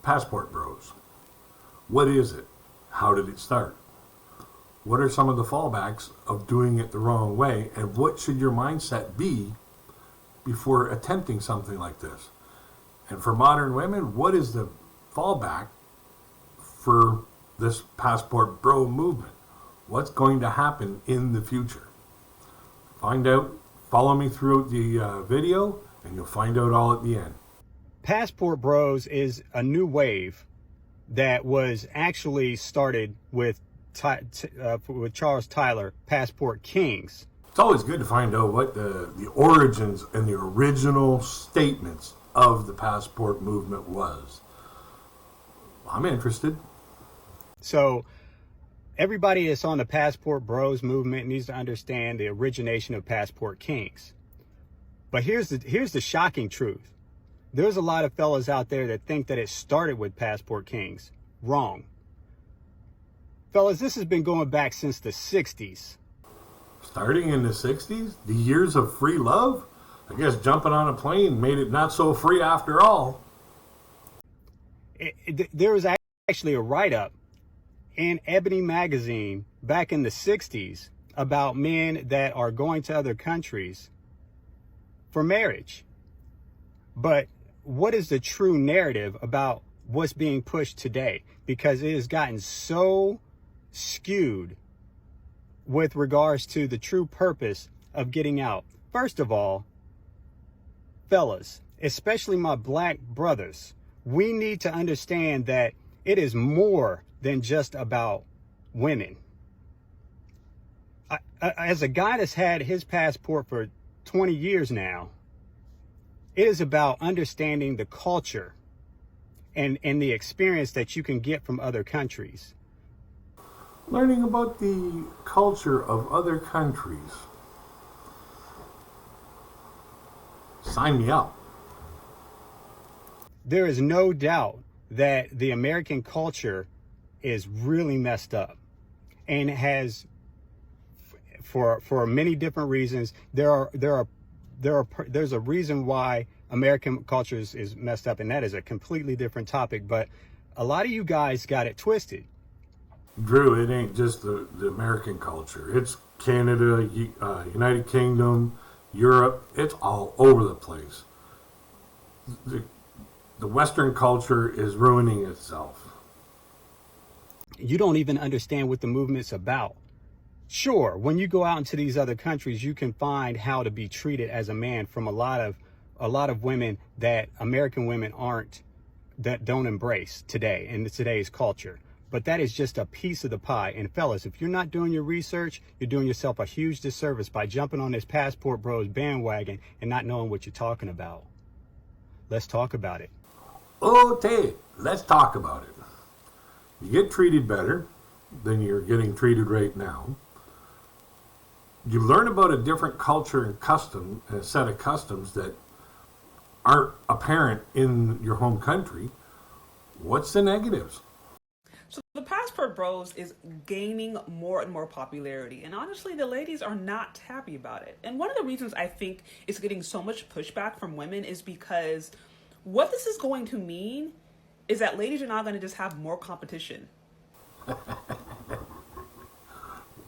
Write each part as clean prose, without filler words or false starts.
Passport Bros. What is it? How did it start? What are some of the fallbacks of doing it the wrong way? And what should your mindset be before attempting something like this? And for modern women, what is the fallback for this Passport Bro movement? What's going to happen in the future? Find out, follow me throughout the video, and you'll find out all at the end. Passport Bros is a new wave that was actually started with Charles Tyler, Passport Kings. It's always good to find out what the origins and the original statements of the passport movement was. I'm interested. So everybody that's on the Passport Bros movement needs to understand the origination of Passport Kings. But here's the shocking truth. There's a lot of fellas out there that think that it started with Passport Kings. Wrong. Fellas, this has been going back since the 60s. Starting in the 60s? The years of free love? I guess jumping on a plane made it not so free after all. There was actually a write-up in Ebony magazine back in the 60s about men that are going to other countries for marriage. But what is the true narrative about what's being pushed today? Because it has gotten so skewed with regards to the true purpose of getting out. First of all, fellas, especially my black brothers, we need to understand that it is more than just about women. As a guy that's had his passport for 20 years now, it is about understanding the culture and the experience that you can get from other countries. Learning about the culture of other countries. Sign me up. There is no doubt that the American culture is really messed up, and it has, for many different reasons. There's a reason why American culture is messed up, and that is a completely different topic. But a lot of you guys got it twisted. Drew, it ain't just the American culture. It's Canada, United Kingdom, Europe. It's all over the place. The Western culture is ruining itself. You don't even understand what the movement's about. Sure, when you go out into these other countries, you can find how to be treated as a man from a lot of women that American women don't embrace today in today's culture. But that is just a piece of the pie. And fellas, if you're not doing your research, you're doing yourself a huge disservice by jumping on this Passport Bros bandwagon and not knowing what you're talking about. Let's talk about it. Okay, let's talk about it. You get treated better than you're getting treated right now. You learn about a different culture and custom, and a set of customs that aren't apparent in your home country. What's the negatives? So the Passport Bros is gaining more and more popularity, and honestly the ladies are not happy about it. And one of the reasons I think it's getting so much pushback from women is because what this is going to mean is that ladies are now going to just have more competition.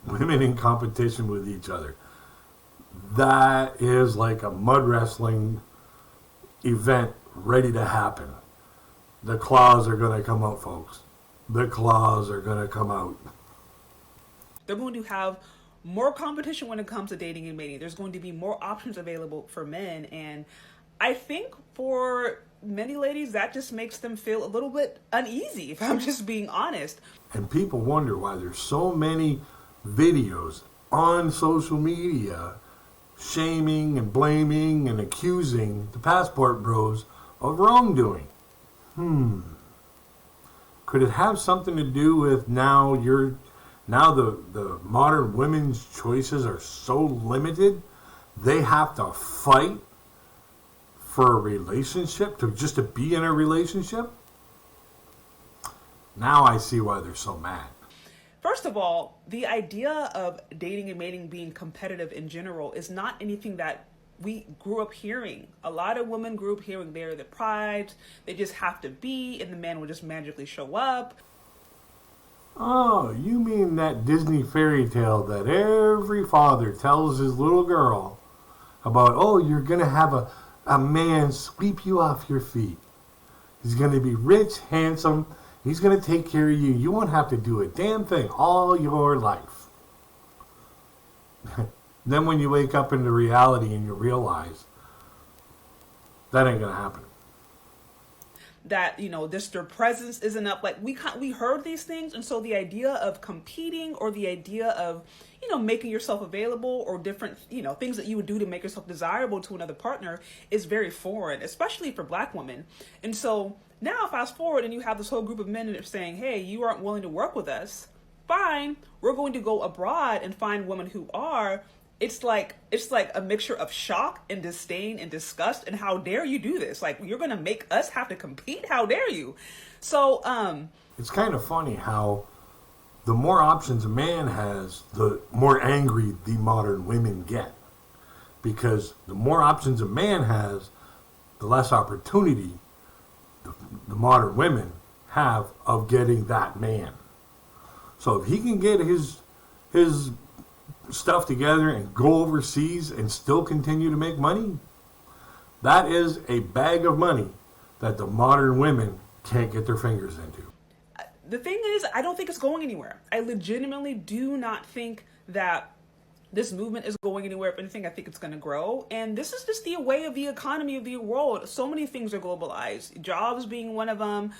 Women in competition with each other. That is like a mud wrestling event ready to happen. The claws are going to come out, folks. The claws are going to come out. They're going to have more competition when it comes to dating and mating. There's going to be more options available for men. And I think for many ladies, that just makes them feel a little bit uneasy, if I'm just being honest. And people wonder why there's so many videos on social media shaming and blaming and accusing the Passport Bros of wrongdoing. Could it have something to do with now the modern women's choices are so limited, they have to fight for a relationship, just to be in a relationship? Now I see why they're so mad. First of all, the idea of dating and mating being competitive in general is not anything that we grew up hearing. A lot of women grew up hearing they're the prize, they just have to be, and the man will just magically show up. Oh, you mean that Disney fairy tale that every father tells his little girl about, oh, you're going to have a man sweep you off your feet. He's going to be rich, handsome. He's going to take care of you. You won't have to do a damn thing all your life. Then when you wake up into reality and you realize that ain't going to happen. That, you know, just their presence isn't up. Like we heard these things, and so the idea of competing, or the idea of, you know, making yourself available, or different, you know, things that you would do to make yourself desirable to another partner is very foreign, especially for Black women. And so now fast forward, and you have this whole group of men that are saying, hey, you aren't willing to work with us, fine, we're going to go abroad and find women who are. It's like a mixture of shock and disdain and disgust, and how dare you do this? Like, you're gonna make us have to compete? How dare you? So it's kind of funny how the more options a man has, the more angry the modern women get. Because the more options a man has, the less opportunity the modern women have of getting that man. So if he can get his stuff together and go overseas and still continue to make money, that is a bag of money that the modern women can't get their fingers into. The thing is, I don't think it's going anywhere. I legitimately do not think that this movement is going anywhere. If anything, I think it's going to grow. And this is just the way of the economy of the world. So many things are globalized. Jobs being one of them,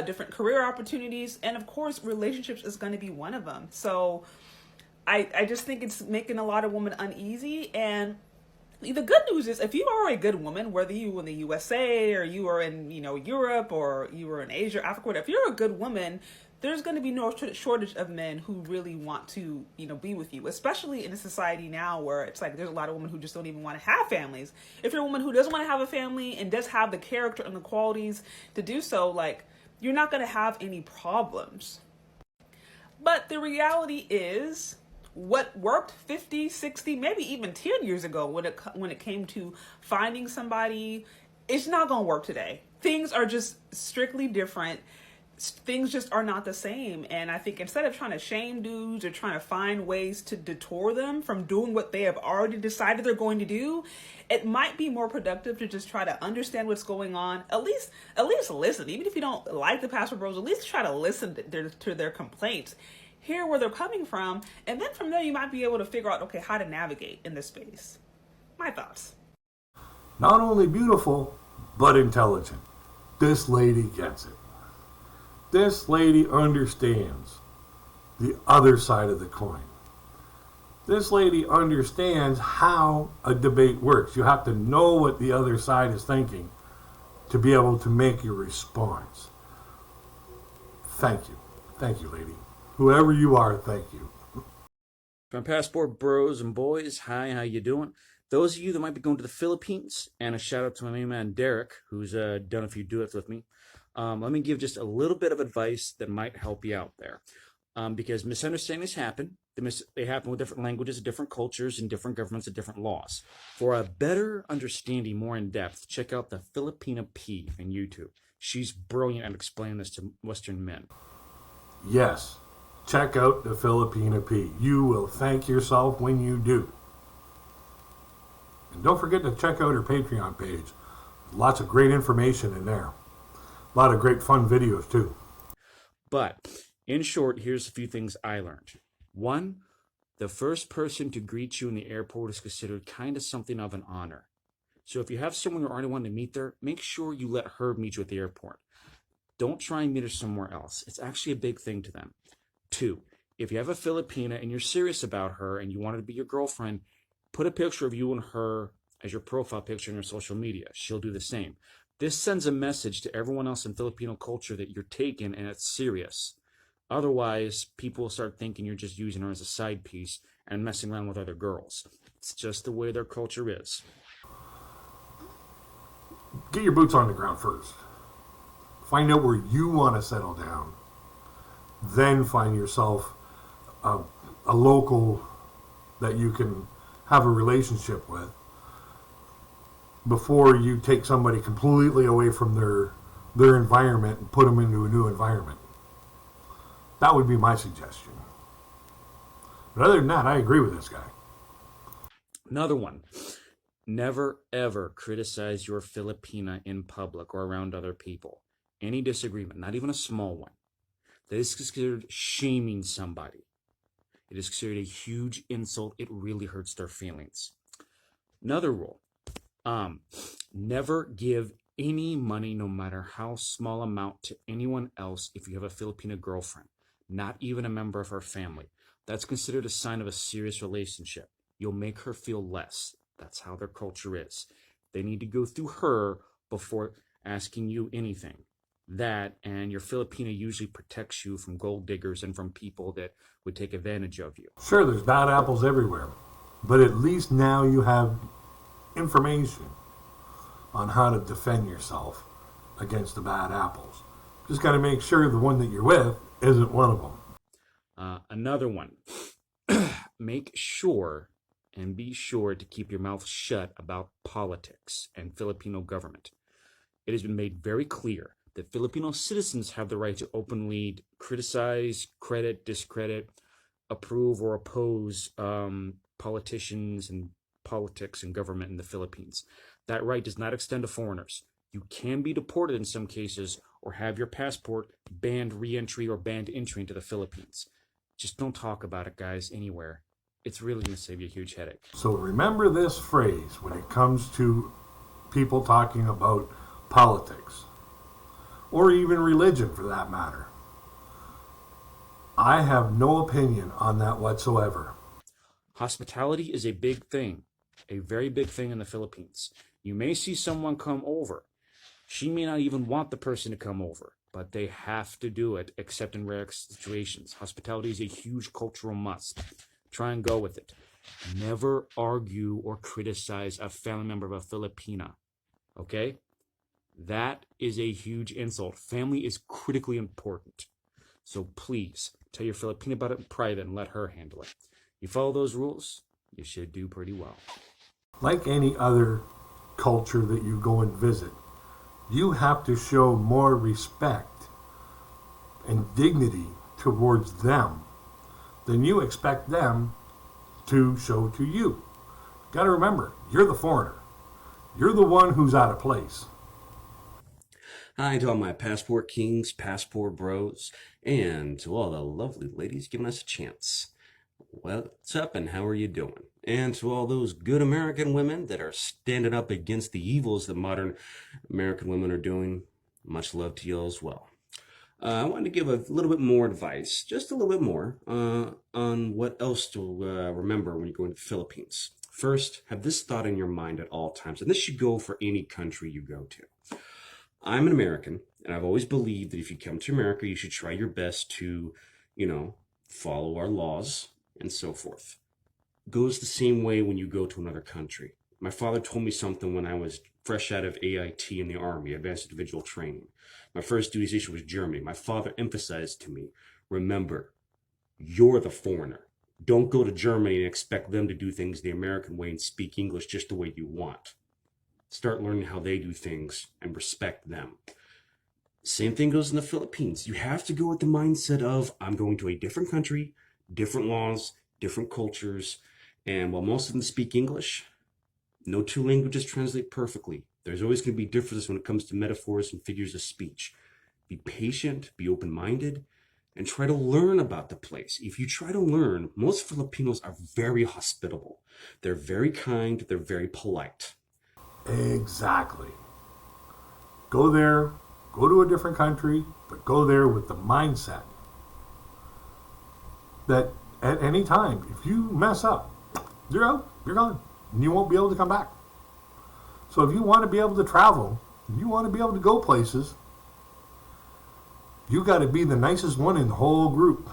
different career opportunities, and of course, relationships is going to be one of them. So I just think it's making a lot of women uneasy. And the good news is, if you are a good woman, whether you in the USA or you are in, you know, Europe, or you are in Asia, Africa, whatever, if you're a good woman, there's going to be no shortage of men who really want to, you know, be with you, especially in a society now where it's like there's a lot of women who just don't even want to have families. If you're a woman who doesn't want to have a family and does have the character and the qualities to do so, like, you're not going to have any problems. But the reality is, what worked 50, 60, maybe even 10 years ago when it came to finding somebody, it's not going to work today. Things are just strictly different. Things just are not the same. And I think instead of trying to shame dudes or trying to find ways to detour them from doing what they have already decided they're going to do, it might be more productive to just try to understand what's going on. At least listen. Even if you don't like the Passport Bros, at least try to listen to their complaints. Hear where they're coming from, and then from there you might be able to figure out, okay, how to navigate in this space. My thoughts. Not only beautiful, but intelligent. This lady gets it. This lady understands the other side of the coin. This lady understands how a debate works. You have to know what the other side is thinking to be able to make your response. Thank you. Thank you, lady. Whoever you are, thank you. From Passport Bros and Boys, hi, how you doing? Those of you that might be going to the Philippines, and a shout out to my main man Derek, who's done a few duets with me. Let me give just a little bit of advice that might help you out there. Because misunderstandings happen. They happen with different languages, different cultures, and different governments and different laws. For a better understanding, more in depth, check out the Filipina P on YouTube. She's brilliant at explaining this to Western men. Yes. Check out the Filipina P. You will thank yourself when you do. And don't forget to check out her Patreon page. Lots of great information in there. A lot of great fun videos too. But in short, here's a few things I learned. One, the first person to greet you in the airport is considered kind of something of an honor. So if you have someone you already want to meet there, make sure you let her meet you at the airport. Don't try and meet her somewhere else. It's actually a big thing to them. 2, if you have a Filipina and you're serious about her and you want her to be your girlfriend, put a picture of you and her as your profile picture on your social media. She'll do the same. This sends a message to everyone else in Filipino culture that you're taken and it's serious. Otherwise, people will start thinking you're just using her as a side piece and messing around with other girls. It's just the way their culture is. Get your boots on the ground first. Find out where you want to settle down. Then find yourself a local that you can have a relationship with. before you take somebody completely away from their environment and put them into a new environment. That would be my suggestion. But other than that, I agree with this guy. Another one. Never ever criticize your Filipina in public or around other people. Any disagreement, not even a small one, that is considered shaming somebody. It is considered a huge insult. It really hurts their feelings. Another rule. Never give any money, no matter how small amount, to anyone else if you have a Filipina girlfriend, not even a member of her family. That's considered a sign of a serious relationship. You'll make her feel less. That's how their culture is. They need to go through her before asking you anything. That, and your Filipina usually protects you from gold diggers and from people that would take advantage of you. Sure, there's bad apples everywhere, but at least now you have information on how to defend yourself against the bad apples. Just got to make sure the one that you're with isn't one of them. Another one. Make sure and be sure to keep your mouth shut about politics and Filipino government. It has been made very clear that Filipino citizens have the right to openly criticize, credit, discredit, approve, or oppose politicians and politics and government in the Philippines. That right does not extend to foreigners. You can be deported in some cases or have your passport banned re-entry or banned entry into the Philippines. Just don't talk about it, guys, anywhere. It's really going to save you a huge headache. So remember this phrase when it comes to people talking about politics, or even religion for that matter. I have no opinion on that whatsoever. Hospitality is a big thing, a very big thing in the Philippines. You may see someone come over. She may not even want the person to come over, but they have to do it, except in rare situations. Hospitality is a huge cultural must. Try and go with it. Never argue or criticize a family member of a Filipina. Okay? That is a huge insult. Family is critically important. So please, tell your Filipina about it in private and let her handle it. You follow those rules, you should do pretty well. Like any other culture that you go and visit, you have to show more respect and dignity towards them than you expect them to show to you. Got to remember, you're the foreigner. You're the one who's out of place. Hi to all my passport kings, passport bros, and to all the lovely ladies giving us a chance. What's up and how are you doing? And to all those good American women that are standing up against the evils that modern American women are doing, much love to you as well. I wanted to give a little bit more advice, just a little bit more, on what else to remember when you go into the Philippines. First, have this thought in your mind at all times, and this should go for any country you go to. I'm an American, and I've always believed that if you come to America, you should try your best to, follow our laws and so forth. It goes the same way when you go to another country. My father told me something when I was fresh out of AIT in the Army, Advanced Individual Training. My first duty station was Germany. My father emphasized to me, remember, you're the foreigner. Don't go to Germany and expect them to do things the American way and speak English just the way you want. Start learning how they do things and respect them. Same thing goes in the Philippines. You have to go with the mindset of, I'm going to a different country, different laws, different cultures, and while most of them speak English, no two languages translate perfectly. There's always going to be differences when it comes to metaphors and figures of speech. Be patient, be open-minded, and try to learn about the place. If you try to learn, most Filipinos are very hospitable. They're very kind, they're very polite. Exactly. Go there, go to a different country, but go there with the mindset that at any time, if you mess up, you're out, you're gone, and you won't be able to come back. So if you want to be able to travel, if you want to be able to go places, you got to be the nicest one in the whole group.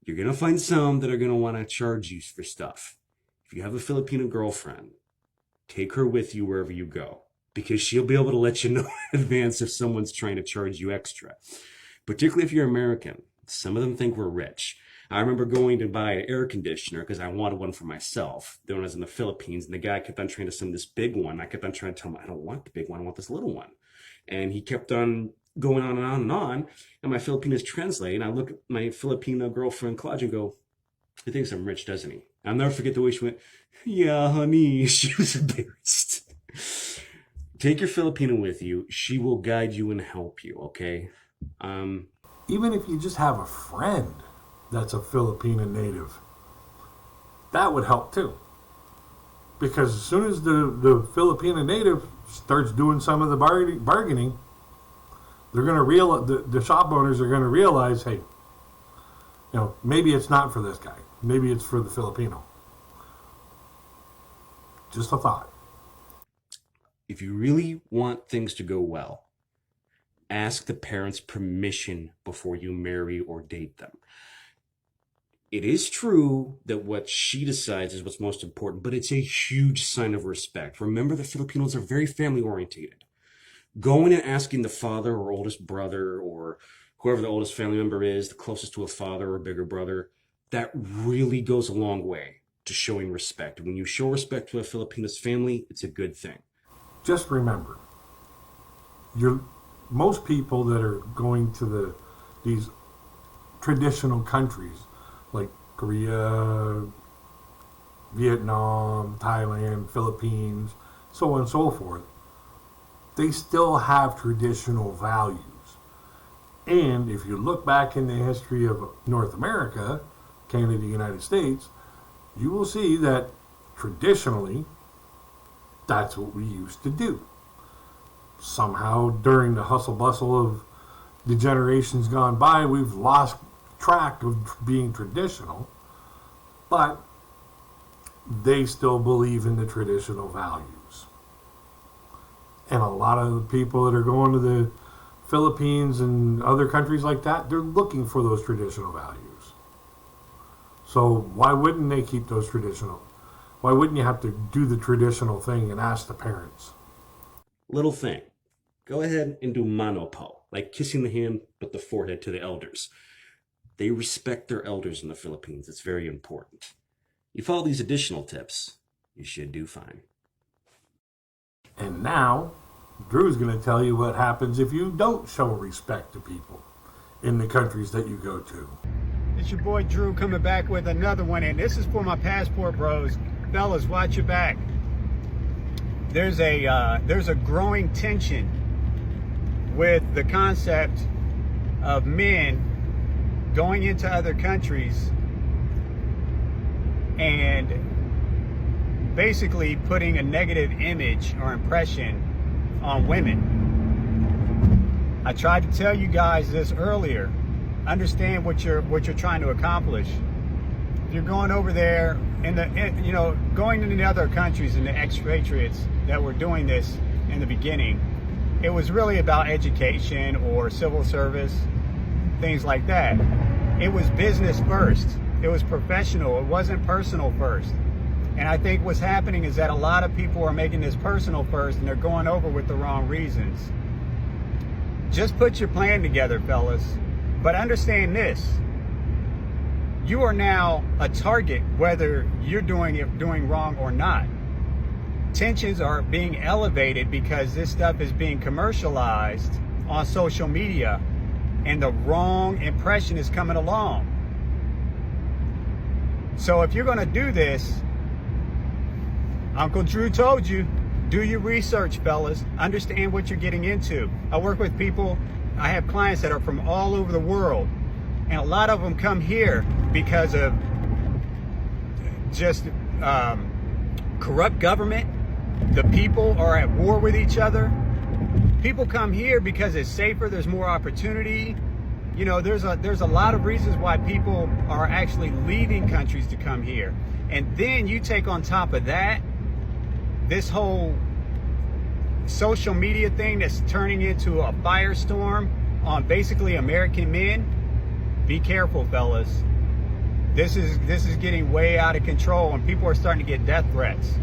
You're going to find some that are going to want to charge you for stuff. If you have a Filipino girlfriend, take her with you wherever you go, because she'll be able to let you know in advance if someone's trying to charge you extra. Particularly if you're American. Some of them think we're rich. I remember going to buy an air conditioner because I wanted one for myself. Then when I was in the Philippines, and the guy kept on trying to send this big one. I kept on trying to tell him, I don't want the big one, I want this little one. And he kept on going on and on and on. And my Filipino is translating. I look at my Filipino girlfriend, Claudia, and go, he thinks I'm rich, doesn't he? I'll never forget the way she went, yeah, honey. She was embarrassed. Take your Filipino with you. She will guide you and help you, okay? Even if you just have a friend that's a Filipino native, that would help too. Because as soon as the Filipino native starts doing some of the bargaining, they're going to realize, the shop owners are going to realize, hey, maybe it's not for this guy. Maybe it's for the Filipino. Just a thought. If you really want things to go well, ask the parents' permission before you marry or date them. It is true that what she decides is what's most important, but it's a huge sign of respect. Remember, the Filipinos are very family-oriented. Going and asking the father or oldest brother or whoever the oldest family member is, the closest to a father or bigger brother, that really goes a long way to showing respect. When you show respect to a Filipino's family, it's a good thing. Just remember, most people that are going to these traditional countries like Korea, Vietnam, Thailand, Philippines, so on and so forth, they still have traditional values. And if you look back in the history of North America, Canada, United States, you will see that traditionally, that's what we used to do. Somehow, during the hustle bustle of the generations gone by, we've lost track of being traditional, but they still believe in the traditional values. And a lot of the people that are going to the Philippines and other countries like that, they're looking for those traditional values. So why wouldn't they keep those traditional? Why wouldn't you have to do the traditional thing and ask the parents? Little thing. Go ahead and do mano po, like kissing the hand but the forehead to the elders. They respect their elders in the Philippines. It's very important. You follow these additional tips, you should do fine. And now, Drew's going to tell you what happens if you don't show respect to people in the countries that you go to. It's your boy Drew coming back with another one, and this is for my passport bros. Fellas, watch your back. There's a growing tension with the concept of men going into other countries and basically putting a negative image or impression on women. I tried to tell you guys this earlier. Understand what you're trying to accomplish. If you're going over there going into the other countries and the expatriates that were doing this in the beginning, it was really about education or civil service, things like that. It was business first. It was professional. It wasn't personal first. And I think what's happening is that a lot of people are making this personal first and they're going over with the wrong reasons. Just put your plan together, fellas. But understand this. You are now a target whether you're doing wrong or not. Tensions are being elevated because this stuff is being commercialized on social media and the wrong impression is coming along. So if you're going to do this, Uncle Drew told you, do your research, fellas. Understand what you're getting into. I work with people, I have clients that are from all over the world, and a lot of them come here because of just corrupt government. The people are at war with each other. People come here because it's safer, there's more opportunity. There's a lot of reasons why people are actually leaving countries to come here. And then you take on top of that this whole social media thing that's turning into a firestorm on basically American men. Be careful, fellas. This is getting way out of control and people are starting to get death threats.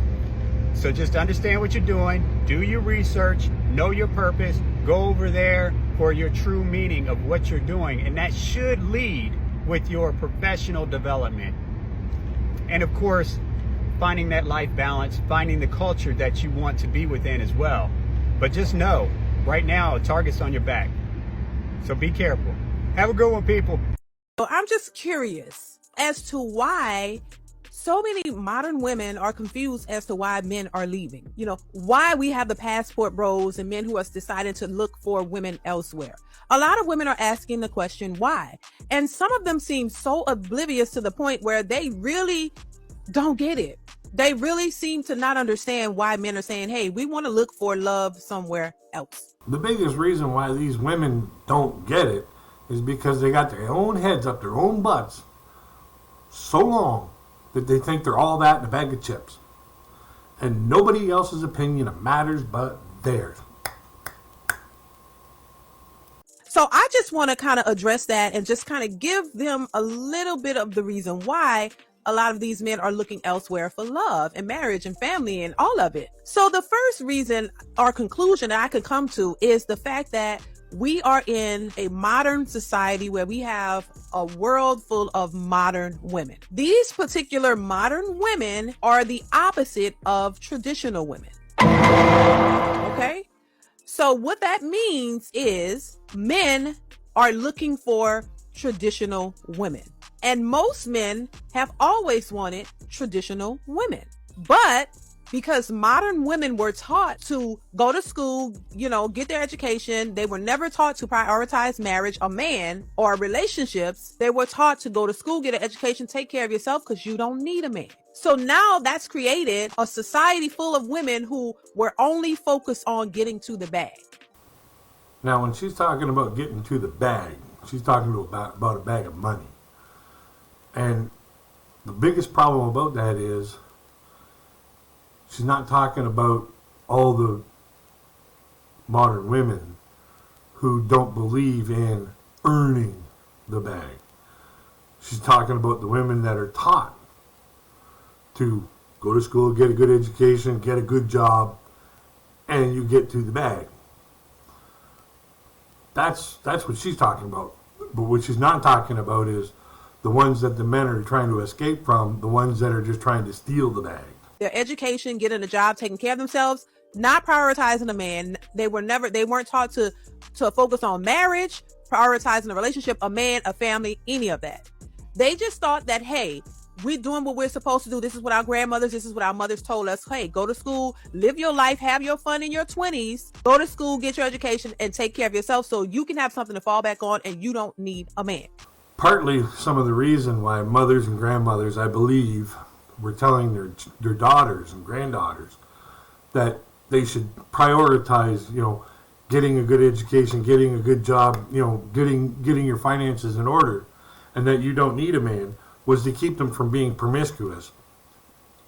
So just understand what you're doing, do your research, know your purpose, go over there for your true meaning of what you're doing, and that should lead with your professional development. And of course, finding that life balance, finding the culture that you want to be within as well. But just know, right now, a target's on your back. So be careful. Have a good one, people. So I'm just curious as to why so many modern women are confused as to why men are leaving. You know, why we have the passport bros and men who are deciding to look for women elsewhere. A lot of women are asking the question, why? And some of them seem so oblivious to the point where they really don't get it. They really seem to not understand why men are saying, hey, we want to look for love somewhere else. The biggest reason why these women don't get it is because they got their own heads up their own butts so long that they think they're all that in a bag of chips. And nobody else's opinion matters but theirs. So I just want to kind of address that and just kind of give them a little bit of the reason why a lot of these men are looking elsewhere for love and marriage and family and all of it. So the first reason or conclusion that I could come to is the fact that we are in a modern society where we have a world full of modern women. These particular modern women are the opposite of traditional women. Okay? So what that means is men are looking for traditional women. And most men have always wanted traditional women. But because modern women were taught to go to school, you know, get their education, they were never taught to prioritize marriage, a man, or relationships. They were taught to go to school, get an education, take care of yourself because you don't need a man. So now that's created a society full of women who were only focused on getting to the bag. Now, when she's talking about getting to the bag, she's talking about a bag of money. And the biggest problem about that is she's not talking about all the modern women who don't believe in earning the bag. She's talking about the women that are taught to go to school, get a good education, get a good job, and you get to the bag. That's what she's talking about. But what she's not talking about is the ones that the men are trying to escape from, the ones that are just trying to steal the bag. Their education, getting a job, taking care of themselves, not prioritizing a man. They weren't taught to focus on marriage, prioritizing a relationship, a man, a family, any of that. They just thought that, hey, we're doing what we're supposed to do. This is what our grandmothers, this is what our mothers told us. Hey, go to school, live your life, have your fun in your 20s, go to school, get your education, and take care of yourself so you can have something to fall back on and you don't need a man. Partly some of the reason why mothers and grandmothers, I believe, were telling their daughters and granddaughters that they should prioritize, getting a good education, getting a good job, getting your finances in order, and that you don't need a man, was to keep them from being promiscuous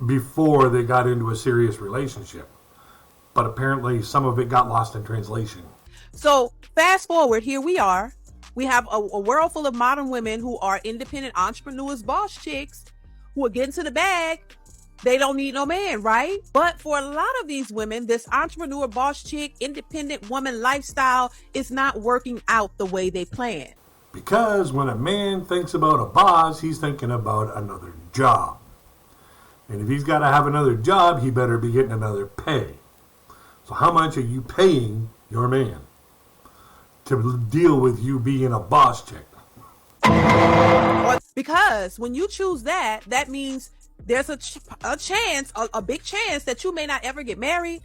before they got into a serious relationship. But apparently some of it got lost in translation. So fast forward, here we are. We have a world full of modern women who are independent entrepreneurs, boss chicks, who are getting to the bag. They don't need no man, right? But for a lot of these women, this entrepreneur, boss chick, independent woman lifestyle is not working out the way they planned. Because when a man thinks about a boss, he's thinking about another job. And if he's got to have another job, he better be getting another pay. So how much are you paying your man to deal with you being a boss chick? Because when you choose that, that means there's a chance, a big chance that you may not ever get married.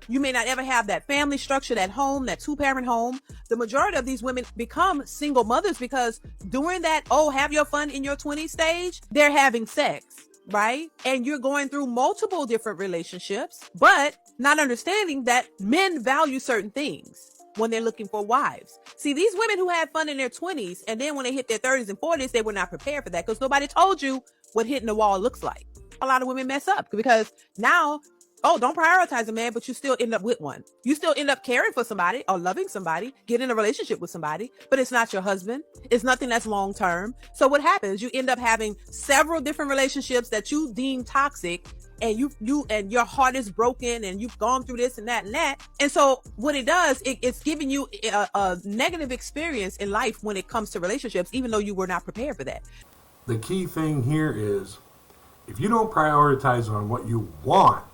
You may not ever have that family structure, that home, that two-parent home. The majority of these women become single mothers because during that, have your fun in your 20s stage, they're having sex, right? And you're going through multiple different relationships, but not understanding that men value certain things when they're looking for wives. See, these women who had fun in their 20s, and then when they hit their 30s and 40s, they were not prepared for that because nobody told you what hitting the wall looks like. A lot of women mess up because now, don't prioritize a man, but you still end up with one. You still end up caring for somebody or loving somebody, get in a relationship with somebody, but it's not your husband. It's nothing that's long term. So what happens? You end up having several different relationships that you deem toxic, and and your heart is broken and you've gone through this and that and that. And so what it does, it's giving you a negative experience in life when it comes to relationships, even though you were not prepared for that. The key thing here is, if you don't prioritize on what you want,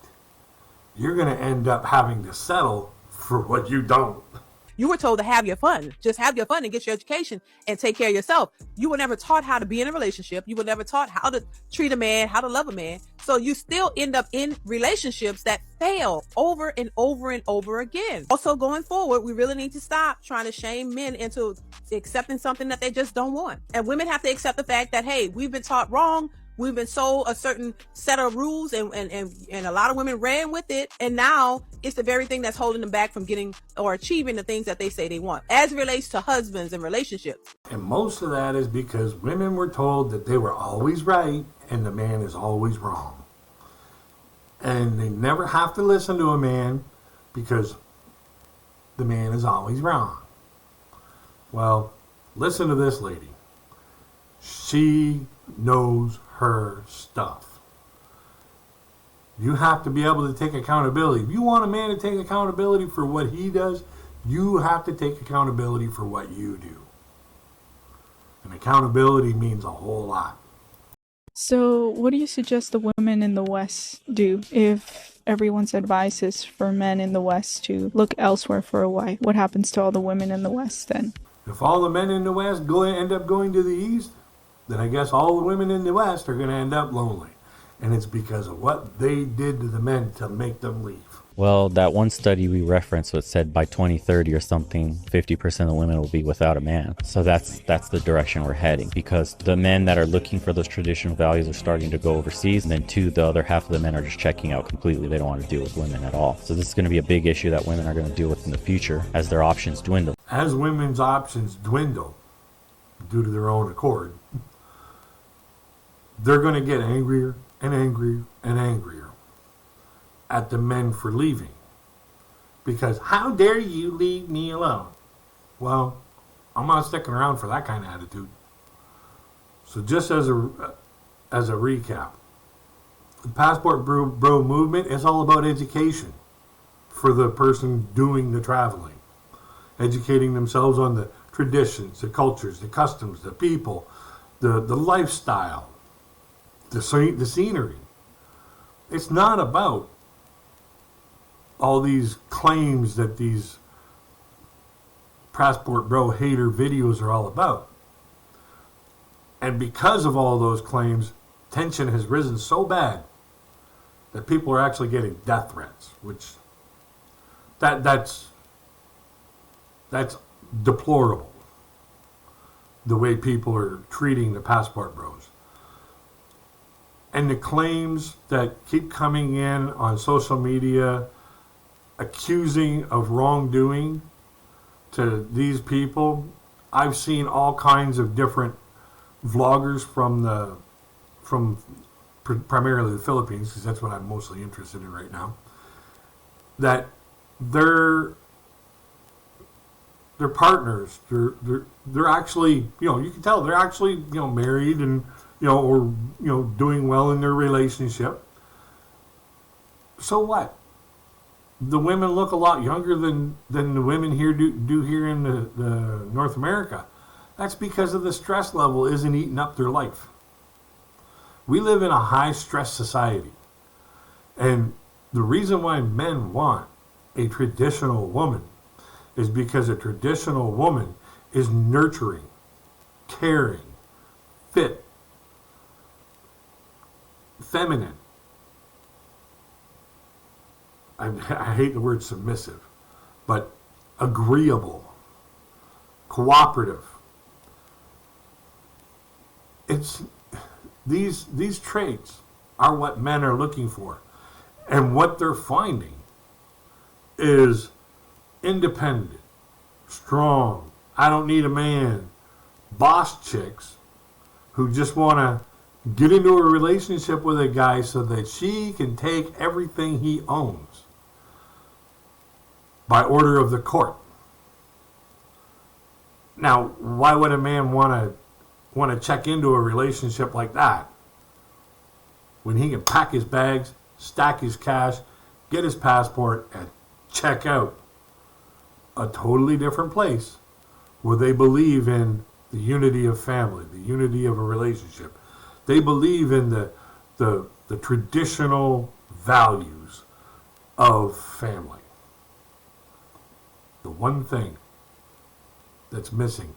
you're going to end up having to settle for what you don't. You were told to have your fun. Just have your fun and get your education and take care of yourself. You were never taught how to be in a relationship. You were never taught how to treat a man, how to love a man. So you still end up in relationships that fail over and over and over again. Also, going forward, we really need to stop trying to shame men into accepting something that they just don't want. And women have to accept the fact that, hey, we've been taught wrong. We've been sold a certain set of rules, and a lot of women ran with it. And now it's the very thing that's holding them back from getting or achieving the things that they say they want, as it relates to husbands and relationships. And most of that is because women were told that they were always right and the man is always wrong. And they never have to listen to a man because the man is always wrong. Well, listen to this lady. She knows her stuff. You have to be able to take accountability. If you want a man to take accountability for what he does, you have to take accountability for what you do. And accountability means a whole lot. So, what do you suggest the women in the West do if everyone's advice is for men in the West to look elsewhere for a wife? What happens to all the women in the West then? If all the men in the West end up going to the East, then I guess all the women in the West are going to end up lonely. And it's because of what they did to the men to make them leave. Well, that one study we referenced was said by 2030 or something, 50% of the women will be without a man. So that's the direction we're heading, because the men that are looking for those traditional values are starting to go overseas. And then the other half of the men are just checking out completely. They don't want to deal with women at all. So this is going to be a big issue that women are going to deal with in the future as their options dwindle. As women's options dwindle due to their own accord, they're going to get angrier and angrier and angrier at the men for leaving. Because how dare you leave me alone? Well, I'm not sticking around for that kind of attitude. So just as a recap, the Passport Bro movement is all about education for the person doing the traveling. Educating themselves on the traditions, the cultures, the customs, the people, the lifestyle, the scenery. It's not about all these claims that these Passport Bro hater videos are all about. And because of all those claims, tension has risen so bad that people are actually getting death threats, which that's deplorable, the way people are treating the Passport Bros. And the claims that keep coming in on social media accusing of wrongdoing to these people. I've seen all kinds of different vloggers from primarily the Philippines, because that's what I'm mostly interested in right now, that their partners, they're actually, you can tell they're actually, married and, or, doing well in their relationship. So what? The women look a lot younger than the women here do here in the North America. That's because of the stress level isn't eating up their life. We live in a high stress society. And the reason why men want a traditional woman is because a traditional woman is nurturing, caring, fit, feminine. I hate the word submissive, but agreeable, cooperative. It's these traits are what men are looking for. And what they're finding is independent, strong, I don't need a man, boss chicks who just want to get into a relationship with a guy so that she can take everything he owns by order of the court. Now, why would a man want to check into a relationship like that when he can pack his bags stack his cash, get his passport, and check out. A totally different place where they believe in the unity of family, the unity of a relationship. They believe in the traditional values of family. The one thing that's missing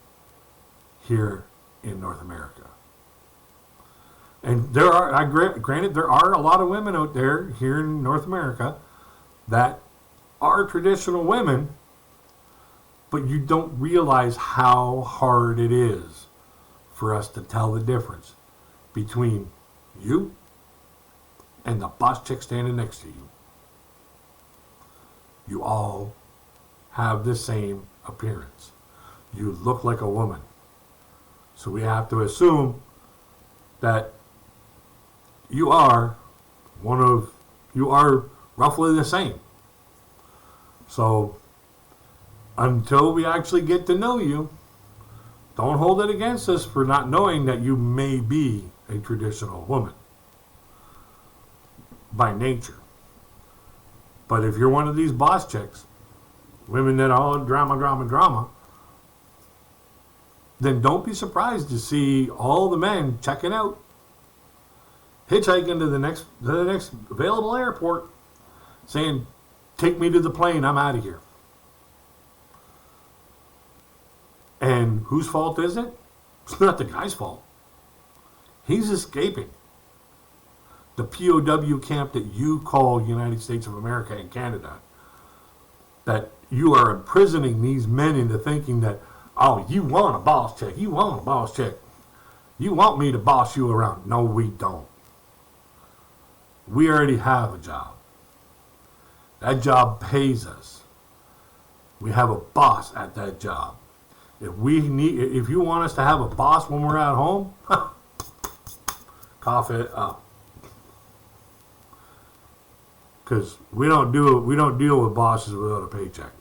here in North America. And there are, granted, there are a lot of women out there here in North America that are traditional women, but you don't realize how hard it is for us to tell the difference between you and the boss chick standing next to you. You all have the same appearance. You look like a woman. So we have to assume that you are roughly the same. So until we actually get to know you, don't hold it against us for not knowing that you may be a traditional woman by nature. But if you're one of these boss chicks, women that are all drama, then don't be surprised to see all the men checking out, hitchhiking to the next available airport, saying, "Take me to the plane, I'm out of here." And whose fault is it? It's not the guy's fault. He's escaping the POW camp that you call United States of America and Canada. That you are imprisoning these men into thinking that, oh, you want a boss chick, you want a boss chick, you want me to boss you around. No, we don't. We already have a job. That job pays us. We have a boss at that job. If you want us to have a boss when we're at home, cough it up. Because we don't deal with bosses without a paycheck.